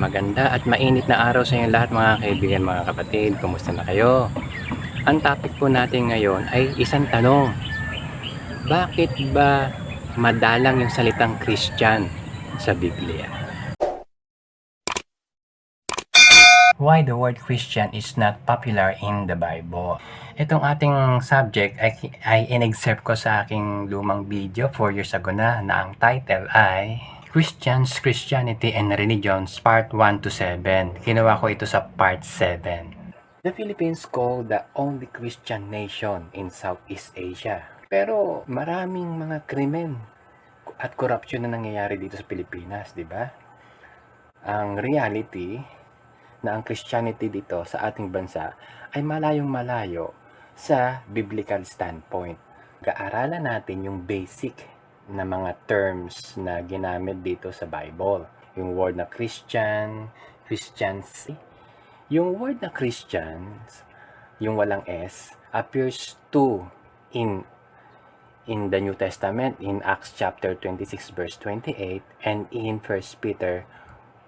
maganda at mainit na araw sa inyo lahat mga kaibigan, mga kapatid. Kumusta na kayo? Ang topic po natin ngayon ay isang tanong. Bakit ba madalang yung salitang Christian sa Biblia? Why the word Christian is not popular in the Bible? Itong ating subject ay in-excerpt ko sa aking lumang video 4 years ago na ang title ay Christians, Christianity and Religions Part 1 to 7. Kinuha ko ito sa Part 7. The Philippines called the only Christian nation in Southeast Asia. Pero maraming mga krimen at korupsyon na nangyayari dito sa Pilipinas, di ba? Ang reality na ang Christianity dito sa ating bansa ay malayong malayo sa biblical standpoint. Kaaralan natin yung basic na mga terms na ginamit dito sa Bible. Yung word na Christian, Christians. Yung word na Christians, yung walang S, appears to in the New Testament in Acts chapter 26 verse 28 and in 1 Peter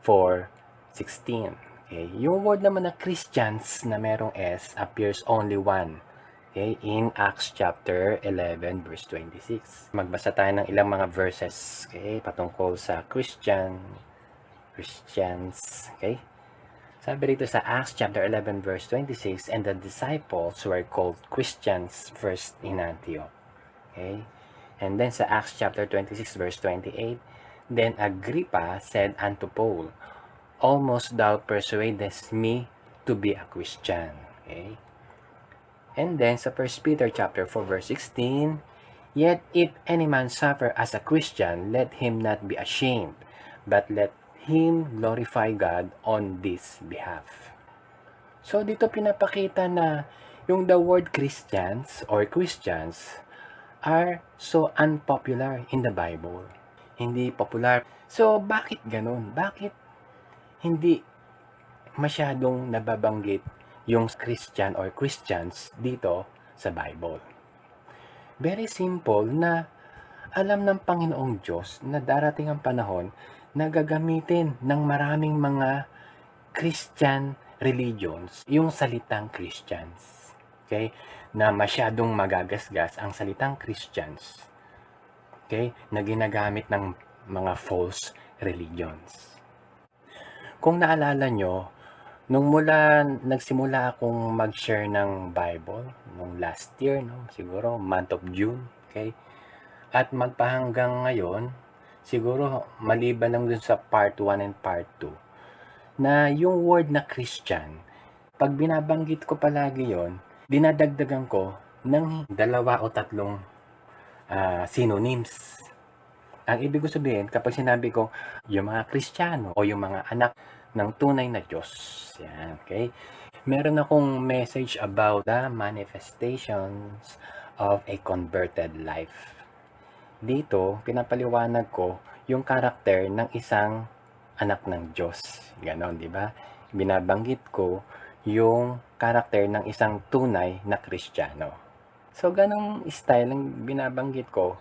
4:16. Okay, yung word naman na Christians na merong S appears only one. Okay, in Acts chapter 11 verse 26. Magbasa tayo ng ilang mga verses, okay, patungkol sa Christians. Okay? Sabi rito sa Acts chapter 11 verse 26, and the disciples were called Christians first in Antioch. Okay? And then sa Acts chapter 26 verse 28, then Agrippa said unto Paul, almost thou persuadest me to be a Christian. Okay? And then sa 1 Peter chapter 4 verse 16, yet if any man suffer as a Christian, let him not be ashamed, but let him glorify God on this behalf. So dito pinapakita na yung the word Christians or Christians are so unpopular in the Bible. Hindi popular. So bakit ganun? Bakit hindi masyadong nababanggit yung Christian or Christians dito sa Bible? Very simple na alam ng Panginoong Diyos na darating ang panahon na gagamitin ng maraming mga Christian religions yung salitang Christians. Okay? Na masyadong magagasgas ang salitang Christians. Okay? Na ginagamit ng mga false religions. Kung naalala nyo, nung nagsimula akong mag-share ng Bible, nung last year, no? Siguro month of June, okay? At magpahanggang ngayon, siguro maliban lang dun sa part 1 and part 2, na yung word na Christian, pag binabanggit ko palagi yon, dinadagdagan ko ng 2 o 3 synonyms. Ang ibig ko sabihin, kapag sinabi ko yung mga Kristiyano o yung mga anak ng tunay na Diyos, yan, okay? Meron akong message about the manifestations of a converted life. Dito, pinapaliwanag ko yung karakter ng isang anak ng Diyos. Ganon, di ba? Binabanggit ko yung karakter ng isang tunay na Kristiyano. So, ganong style ang binabanggit ko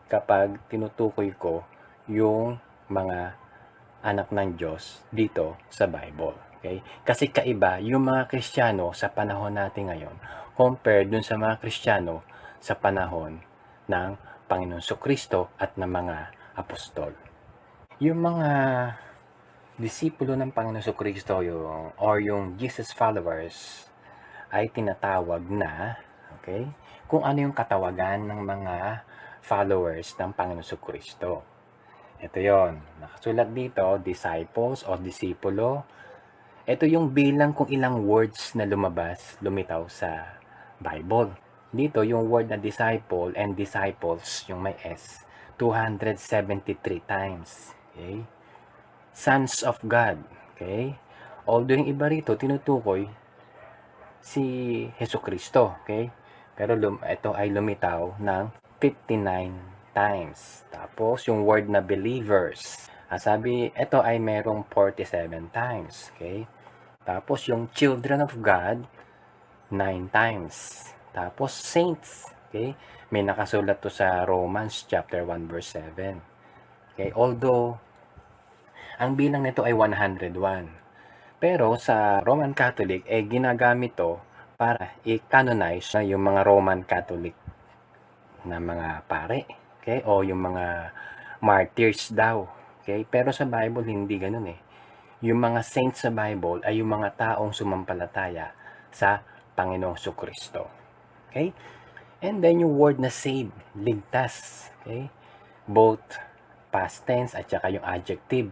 kapag tinutukoy ko yung mga anak ng Diyos dito sa Bible. Okay? Kasi kaiba yung mga Kristiyano sa panahon natin ngayon compared dun sa mga Kristiyano sa panahon ng Panginoon Kristo at ng mga apostol. Yung mga disipulo ng Panginoon Kristo yung Jesus followers ay tinatawag na, okay, kung ano yung katawagan ng mga followers ng Panginoon Kristo. Ito yon, nakasulat dito, disciples o disipulo. Ito yung bilang kung ilang words na lumitaw sa Bible. Dito, yung word na disciple and disciples, yung may S, 273 times. Okay? Sons of God. Okay? Although yung iba rito, tinutukoy si Jesucristo. Okay? Pero ito ay lumitaw ng 59 times. Tapos, yung word na believers. Sabi, ito ay merong 47 times. Okay? Tapos, yung children of God, 9 times. Tapos, saints. Okay? May nakasulat to sa Romans chapter 1 verse 7. Okay? Although, Ang bilang nito ay 101. Pero sa Roman Catholic, ginagamit to para i-canonize na yung mga Roman Catholic na mga pare. Okay? O yung mga martyrs daw. Okay? Pero sa Bible, hindi ganun eh. Yung mga saints sa Bible ay yung mga taong sumampalataya sa Panginoong Kristo. Okay? And then yung word na save, ligtas. Okay? Both past tense at saka yung adjective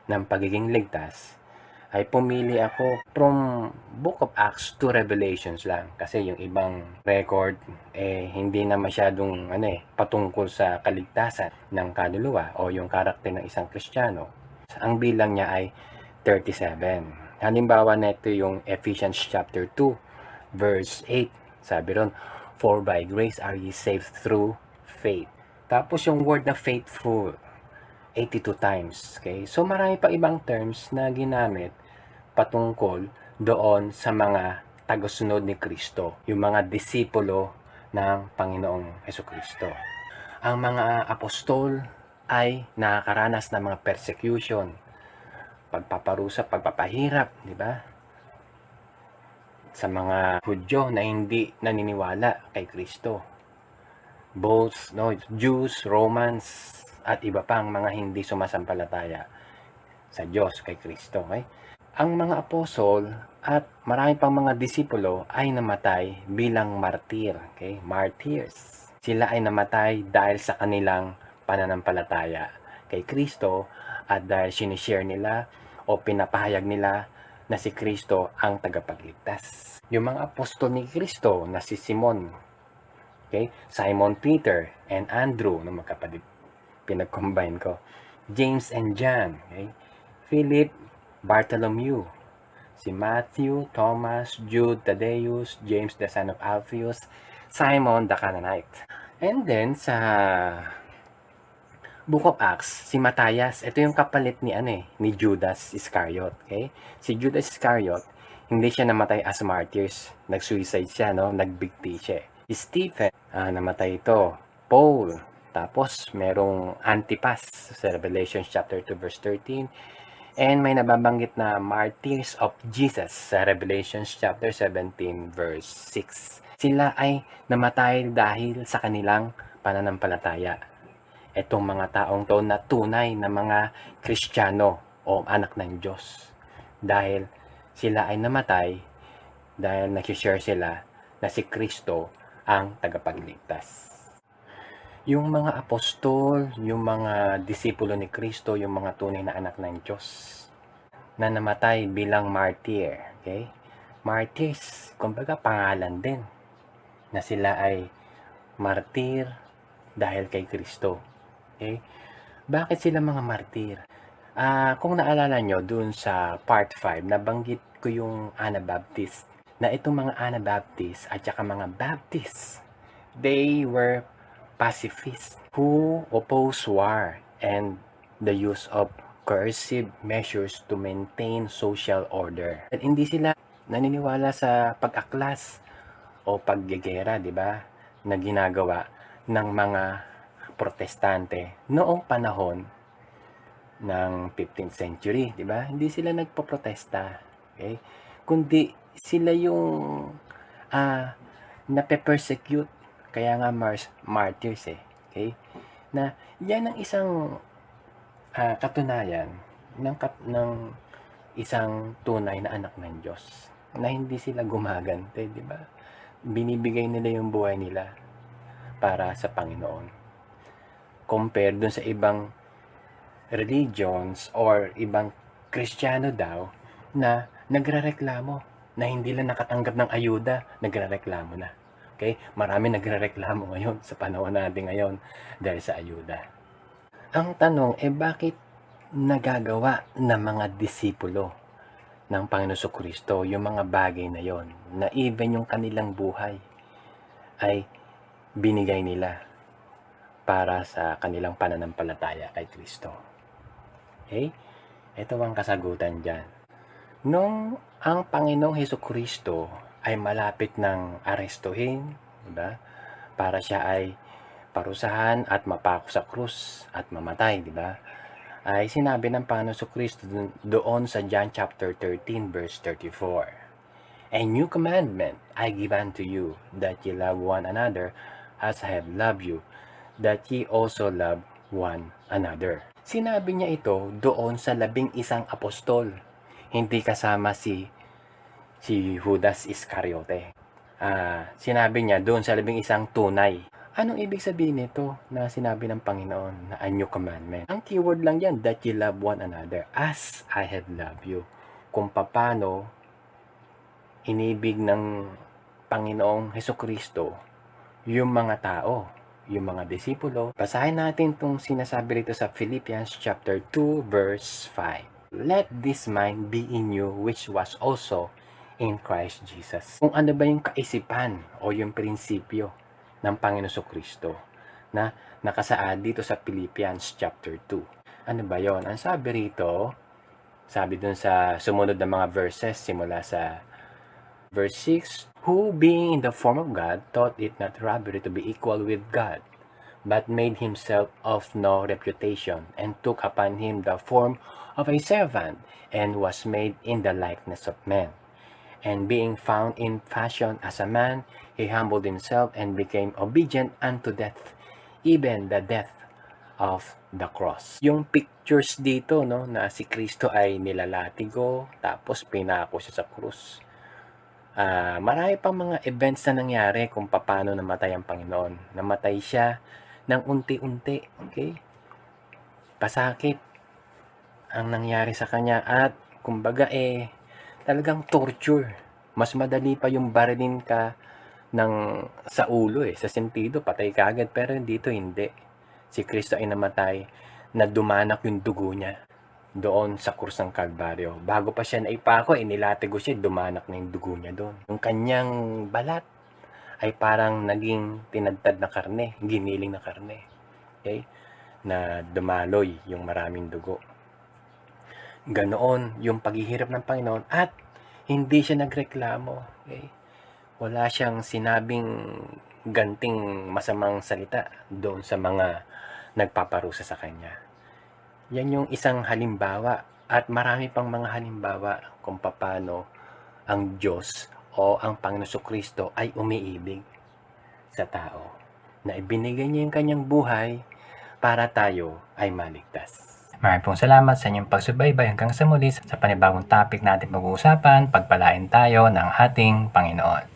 ng pagiging ligtas, ay pumili ako from Book of Acts to Revelations lang. Kasi yung ibang record, hindi na masyadong patungkol sa kaligtasan ng kaluluwa o yung karakter ng isang Kristiyano. Ang bilang niya ay 37. Halimbawa nito yung Ephesians chapter 2, verse 8. Sabi ron, "For by grace are ye saved through faith." Tapos yung word na faithful, 82 times. Okay? So marami pa ibang terms na ginamit patungkol doon sa mga tagasunod ni Kristo, yung mga disipulo ng Panginoong Hesukristo. Ang mga apostol ay nakakaranas ng mga persecution, pagpaparusa, pagpapahirap, di ba? Sa mga Hudyo na hindi naniniwala kay Kristo. Both Jews, Romans, at iba pang mga hindi sumasampalataya sa Diyos kay Kristo. Okay? Ang mga apostol at marami pang mga disipulo ay namatay bilang martir. Okay? Martyrs. Sila ay namatay dahil sa kanilang pananampalataya kay Kristo at dahil sinishare nila o pinapahayag nila na si Kristo ang tagapagligtas. Yung mga apostol ni Kristo na si Simon, okay? Simon Peter and Andrew na magkapatid, pinag-combine ko. James and John, okay? Philip, Bartholomew, si Matthew, Thomas, Jude, Thaddeus, James the son of Alphaeus, Simon the Canaanite. And then sa Book of Acts, si Matthias, ito yung kapalit ni ni Judas Iscariot, okay? Si Judas Iscariot, hindi siya namatay as martyrs, nag-suicide siya, no? Nagbigti siya. Si Stephen, namatay ito. Paul, tapos merong Antipas sa Revelation chapter 2 verse 13. And may nababanggit na martyrs of Jesus sa Revelation chapter 17 verse 6. Sila ay namatay dahil sa kanilang pananampalataya. Itong mga taong to na tunay na mga Kristiyano o anak ng Diyos. Dahil sila ay namatay dahil nag-share sila na si Kristo ang tagapagligtas. Yung mga apostol, yung mga disipulo ni Kristo, yung mga tunay na anak ng Diyos na namatay bilang martyr. Okay? Martyrs, kumbaga pangalan din na sila ay martyr dahil kay Kristo. Okay? Bakit sila mga martyr? Kung naalala nyo dun sa part 5, nabanggit ko yung Anabaptist na itong mga Anabaptist at saka mga Baptist, they were pacifists who oppose war and the use of coercive measures to maintain social order. At hindi sila naniniwala sa pag-aklas o paggegera, di ba, na ginagawa ng mga protestante noong panahon ng 15th century, di ba? Hindi sila nagpo-protesta, okay? Kundi sila yung nape-persecute. Kaya nga martyrs okay? Na yan ang isang katunayan ng isang tunay na anak ng Diyos. Na hindi sila gumagante, di ba? Binibigay nila yung buhay nila para sa Panginoon. Compared dun sa ibang religions or ibang Kristiyano daw na nagrereklamo na hindi lang nakatanggap ng ayuda, nagrereklamo na. Okay? Marami nagrereklamo ngayon sa panahon natin ngayon dahil sa ayuda. Ang tanong, bakit nagagawa ng mga disipulo ng Panginoon Kristo yung mga bagay na yon, na even yung kanilang buhay ay binigay nila para sa kanilang pananampalataya kay Kristo? Okay? Ito ang kasagutan dyan. Nung ang Panginoong Hesukristo ay malapit ng arestuhin, diba? Para siya ay parusahan at mapako sa krus at mamatay, diba? ay sinabi ng Panginoon Kristo doon sa John chapter 13 verse 34. A new commandment I give unto you, that ye love one another as I have loved you, that ye also love one another. Sinabi niya ito doon sa 11 apostol. Hindi kasama si Judas Iscariote. Sinabi niya doon sa 11 tunay. Anong ibig sabihin nito na sinabi ng Panginoon na a new commandment? Ang keyword lang yan, that ye love one another as I have loved you. Kung paano inibig ng Panginoong Hesukristo yung mga tao, yung mga disipulo. Basahin natin itong sinasabi rito sa Philippians chapter 2 verse 5. Let this mind be in you which was also in Christ Jesus. Kung ano ba yung kaisipan o yung prinsipyo ng Panginoon Kristo na nakasaad dito sa Philippians chapter 2. Ano ba yon? Ang sabi rito, sabi dun sa sumunod na mga verses simula sa verse 6, who being in the form of God thought it not robbery to be equal with God, but made himself of no reputation, and took upon him the form of a servant, and was made in the likeness of men. And being found in fashion as a man, he humbled himself and became obedient unto death, even the death of the cross. Yung pictures dito, no, na si Kristo ay nilalatigo, tapos pinako siya sa krus. Marami pang mga events na nangyari kung paano namatay ang Panginoon. Namatay siya ng unti-unti, okay? Pasakit ang nangyari sa kanya at kumbaga talagang torture. Mas madali pa yung barilin ka sa ulo sa sentido, patay ka agad. Pero dito hindi. Si Kristo ay namatay na dumanak yung dugo niya doon sa krus ng Kalbaryo. Bago pa siya naipako, nilatigo siya, dumanak na yung dugo niya doon. Yung kanyang balat ay parang naging tinadtad na karne, giniling na karne. Okay? Na dumaloy yung maraming dugo. Ganoon yung paghihirap ng Panginoon at hindi siya nagreklamo. Okay? Wala siyang sinabing ganting masamang salita doon sa mga nagpaparusa sa kanya. Yan yung isang halimbawa at marami pang mga halimbawa kung paano ang Diyos o ang Panginoon Kristo ay umiibig sa tao. Na ibinigay niya yung kanyang buhay para tayo ay maligtas. Maraming pong salamat sa inyong pagsubaybay hanggang sa muli sa panibagong topic natin pag-uusapan. Pagpalain tayo ng ating Panginoon.